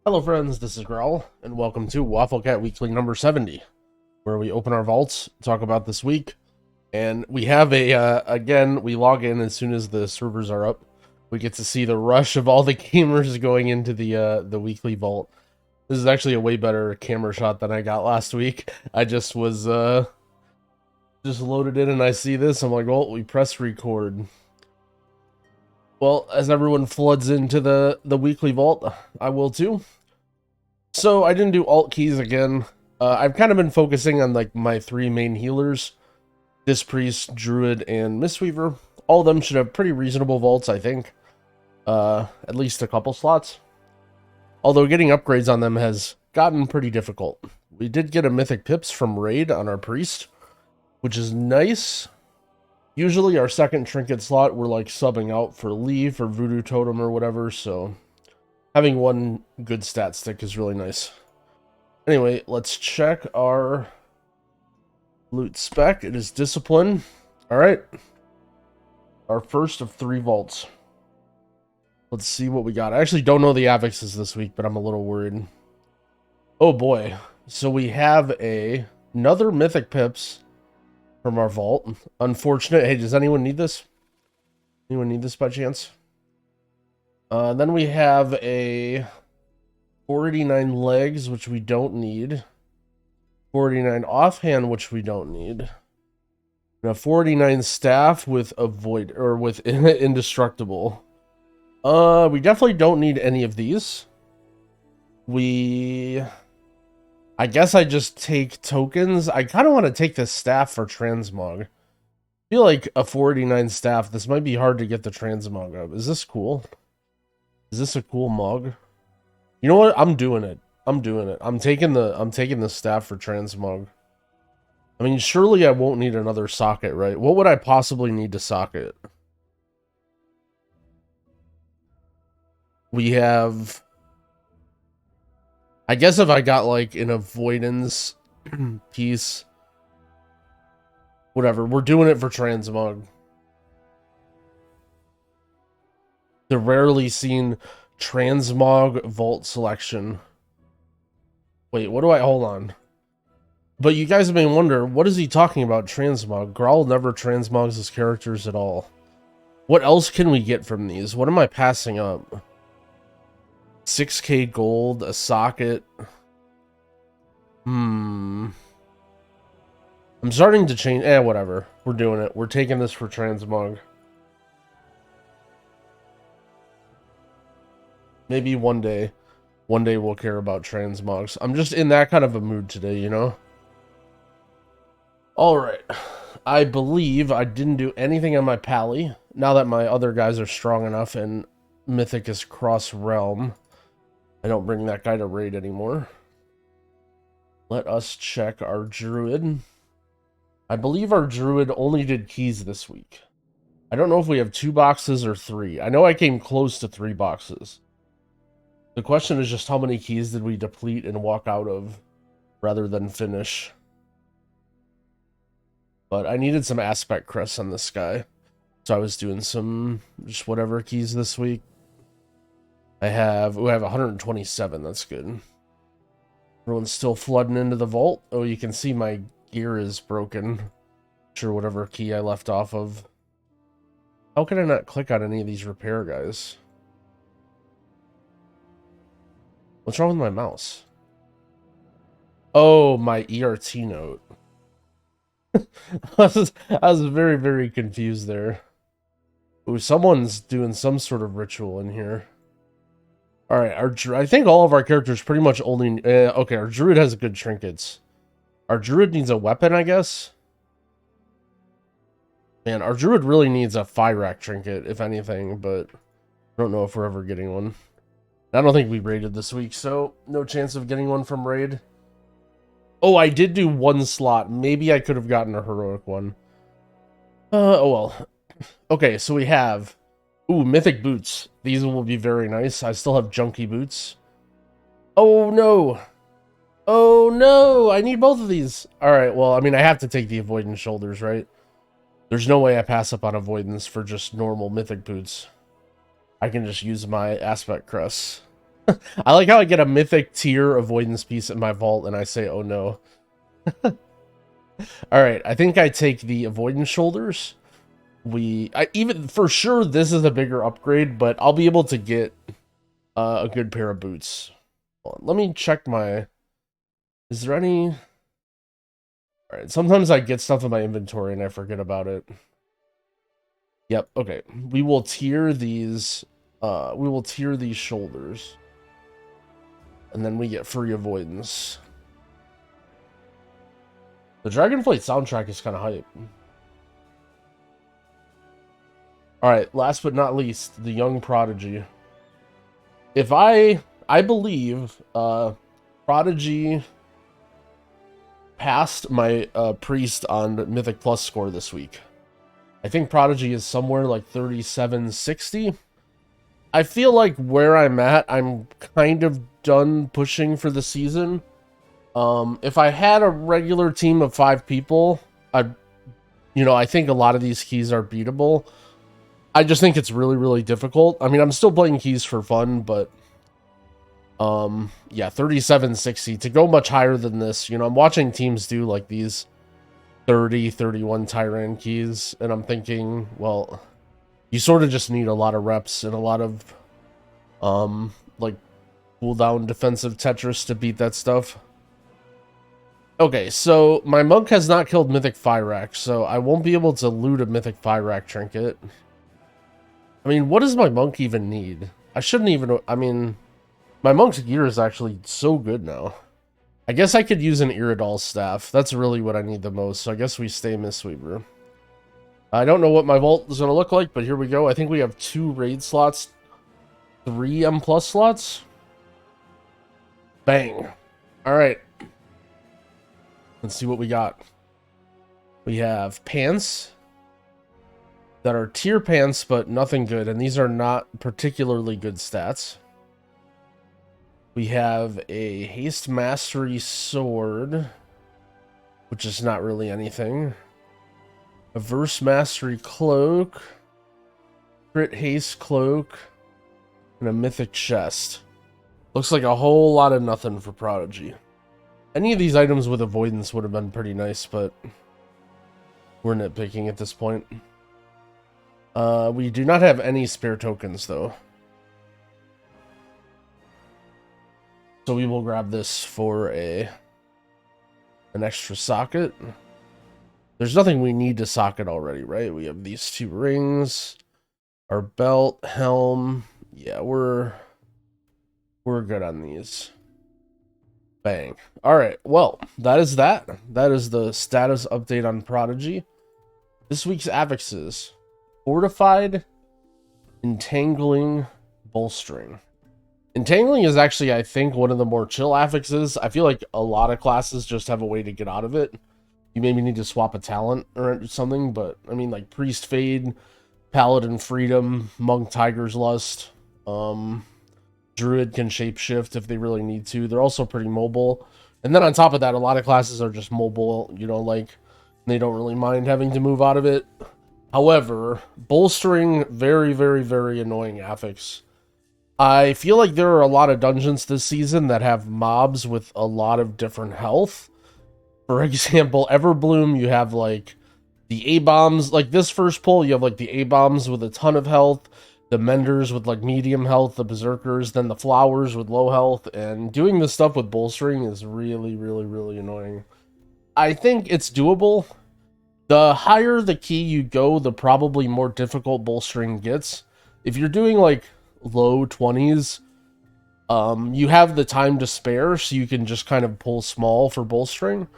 Hello friends, this is Growl, and welcome to Wafflecat Weekly number 70, where we open our vaults, talk about this week, and we have again, we log in as soon as the servers are up. We get to see the rush of all the gamers going into the weekly vault. This is actually a way better camera shot than I got last week. I just was, just loaded in and I see this, I'm like, well, we press record. Well, as everyone floods into the weekly vault, I will too. So I didn't do alt keys again. I've kind of been focusing on like my three main healers, Disc Priest, Druid, and Mistweaver. All of them should have pretty reasonable vaults, I think. At least a couple slots. Although getting upgrades on them has gotten pretty difficult. We did get a Mythic Pips from Raid on our Priest, which is nice. Usually our second trinket slot we're like subbing out for Leaf or Voodoo Totem or whatever, so having one good stat stick is really nice. Anyway, let's check our loot spec. It is Discipline. Alright. Our first of 3 vaults. Let's see what we got. I actually don't know the affixes this week, but I'm a little worried. Oh boy. So we have another Mythic Pips from our vault. Unfortunate. Hey, does anyone need this? Anyone need this by chance? Then we have a 489 legs, which we don't need. 489 offhand, which we don't need. And a 489 staff with avoid or with indestructible. We definitely don't need any of these. I guess I just take tokens. I kind of want to take the staff for transmog. I feel like a 489 staff. This might be hard to get the transmog of. Is this cool? Is this a cool mug? You know what? I'm doing it. I'm taking the staff for transmog. I mean, surely I won't need another socket, right? What would I possibly need to socket? We have, I guess if I got like an avoidance piece, whatever, we're doing it for transmog. The rarely seen transmog vault selection. Wait, what do I, hold on. But you guys may wonder, what is he talking about, transmog? Growl never transmogs his characters at all. What else can we get from these? What am I passing up? 6k gold, a socket. I'm starting to change. Whatever. We're doing it. We're taking this for transmog. Maybe one day we'll care about transmogs. I'm just in that kind of a mood today, you know? Alright. I believe I didn't do anything on my pally. Now that my other guys are strong enough and Mythic is cross-realm, I don't bring that guy to raid anymore. Let us check our Druid. I believe our Druid only did keys this week. I don't know if we have 2 boxes or 3. I know I came close to 3 boxes. The question is just how many keys did we deplete and walk out of rather than finish. But I needed some aspect crests on this guy. So I was doing some just whatever keys this week. I have 127, that's good. Everyone's still flooding into the vault. Oh, you can see my gear is broken. Sure, whatever key I left off of. How can I not click on any of these repair guys? What's wrong with my mouse? Oh, my ERT note. I was very, very confused there. Ooh, someone's doing some sort of ritual in here. Alright, I think all of our characters pretty much only... okay, our Druid has good trinkets. Our Druid needs a weapon, I guess? Man, our Druid really needs a Fyrak trinket, if anything, but I don't know if we're ever getting one. I don't think we raided this week, so no chance of getting one from raid. Oh, I did do 1 slot. Maybe I could have gotten a heroic one. Oh well. Okay, so we have... Ooh, mythic boots. These will be very nice. I still have junky boots. Oh no! Oh no! I need both of these! Alright, well, I mean, I have to take the avoidance shoulders, right? There's no way I pass up on avoidance for just normal mythic boots. I can just use my aspect crests. I like how I get a mythic tier avoidance piece in my vault and I say, oh no. Alright, I think I take the avoidance shoulders. Even for sure this is a bigger upgrade, but I'll be able to get a good pair of boots. Hold on, let me check my... Is there any... Alright, sometimes I get stuff in my inventory and I forget about it. Yep, okay. We will tier these shoulders. And then we get free avoidance. The Dragonflight soundtrack is kind of hype. Alright, last but not least, the Young Prodigy. If I believe Prodigy passed my Priest on Mythic Plus score this week. I think Prodigy is somewhere like 3760. I feel like where I'm at, I'm kind of done pushing for the season. If I had a regular team of 5 people, I think a lot of these keys are beatable. I just think it's really, really difficult. I mean, I'm still playing keys for fun, but yeah, 3760 to go much higher than this. I'm watching teams do like these 30, 31 Tyrant keys, and I'm thinking, well, you sort of just need a lot of reps and a lot of like cooldown defensive Tetris to beat that stuff. Okay, so my monk has not killed Mythic Fyrak, so I won't be able to loot a Mythic Fyrak trinket. I mean, what does my monk even need? I shouldn't even... I mean, my monk's gear is actually so good now. I guess I could use an Iridol staff. That's really what I need the most, so I guess we stay Mistweaver. I don't know what my vault is going to look like, but here we go. I think we have 2 raid slots, 3 M+ slots. Bang. Alright. Let's see what we got. We have pants that are tier pants, but nothing good, and these are not particularly good stats. We have a haste mastery sword, which is not really anything. A verse mastery cloak, crit haste cloak, and a mythic chest. Looks like a whole lot of nothing for Prodigy. Any of these items with avoidance would have been pretty nice, but we're nitpicking at this point. We do not have any spare tokens, though. So we will grab this for an extra socket. There's nothing we need to socket already, right? We have these 2 rings, our belt, helm. Yeah, we're good on these. Bang. Alright, well, that is that. That is the status update on Prodigy. This week's affixes. Fortified, Entangling, Bolstering. Entangling is actually, I think, one of the more chill affixes. I feel like a lot of classes just have a way to get out of it. You maybe need to swap a talent or something, but, I mean, like, Priest Fade, Paladin Freedom, Monk Tiger's Lust, Druid can shapeshift if they really need to. They're also pretty mobile. And then on top of that, a lot of classes are just mobile, like, they don't really mind having to move out of it. However, Bolstering, very, very, very annoying affix. I feel like there are a lot of dungeons this season that have mobs with a lot of different health. For example, Everbloom, you have, like, the A-bombs. Like, this first pull, you have, like, the A-bombs with a ton of health. The Menders with, like, medium health. The Berserkers. Then the Flowers with low health. And doing this stuff with Bolstering is really, really, really annoying. I think it's doable. The higher the key you go, the probably more difficult Bolstering gets. If you're doing, like, low 20s, you have the time to spare, so you can just kind of pull small for Bolstering.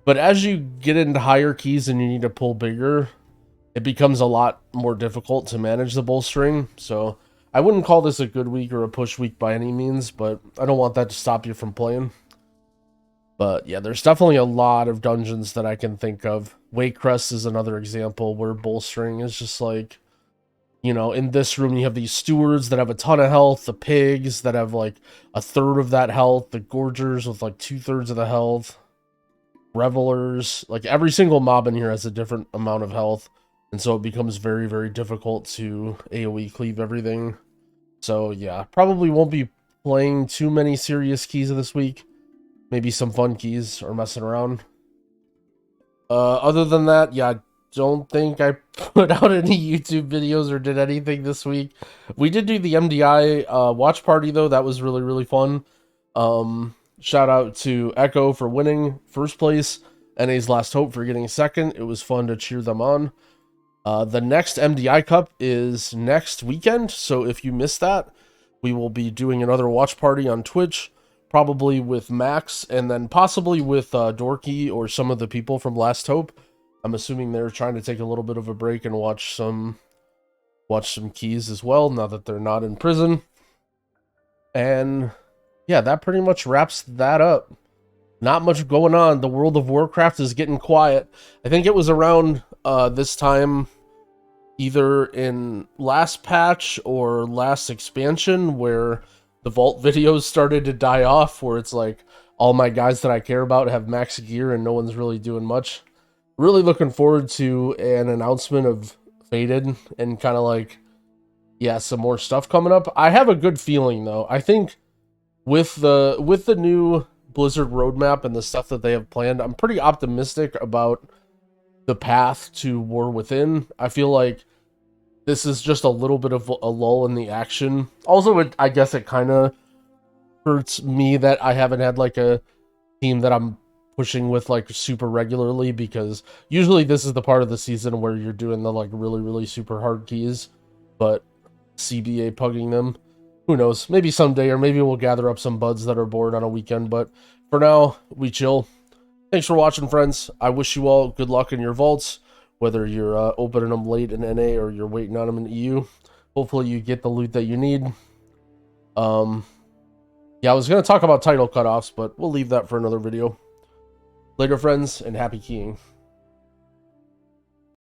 But as you get into higher keys and you need to pull bigger, it becomes a lot more difficult to manage the Bolstering. So I wouldn't call this a good week or a push week by any means, but I don't want that to stop you from playing. But yeah, there's definitely a lot of dungeons that I can think of. Wakecrest is another example where Bolstering is just like, in this room you have these stewards that have a ton of health, the pigs that have like a third of that health, the gorgers with like 2/3 of the health, revelers, like every single mob in here has a different amount of health, and so it becomes very, very difficult to AoE cleave everything. So yeah, probably won't be playing too many serious keys this week. Maybe some fun keys or messing around. Other than that, yeah, I don't think I put out any YouTube videos or did anything this week. We did do the MDI watch party, though. That was really, really fun. Shout out to Echo for winning first place. NA's Last Hope for getting second. It was fun to cheer them on. The next MDI Cup is next weekend, so if you missed that, we will be doing another watch party on Twitch, probably with Max, and then possibly with Dorky or some of the people from Last Hope. I'm assuming they're trying to take a little bit of a break and watch some keys as well, now that they're not in prison. And yeah, that pretty much wraps that up. Not much going on. The World of Warcraft is getting quiet. I think it was around this time, either in last patch or last expansion, where the vault videos started to die off, where it's like all my guys that I care about have max gear and no one's really doing much. Really looking forward to an announcement of Faded and kind of like, yeah, some more stuff coming up. I have a good feeling though. I think with the new Blizzard roadmap and the stuff that they have planned, I'm pretty optimistic about the path to War Within. I feel like this is just a little bit of a lull in the action. Also, I guess it kind of hurts me that I haven't had like a team that I'm pushing with like super regularly, because usually this is the part of the season where you're doing the like really, really super hard keys, but CBA pugging them. Who knows? Maybe someday, or maybe we'll gather up some buds that are bored on a weekend, but for now, we chill. Thanks for watching, friends. I wish you all good luck in your vaults, whether you're opening them late in NA or you're waiting on them in EU. Hopefully you get the loot that you need. Yeah, I was going to talk about title cutoffs, but we'll leave that for another video. Later, friends, and happy keying.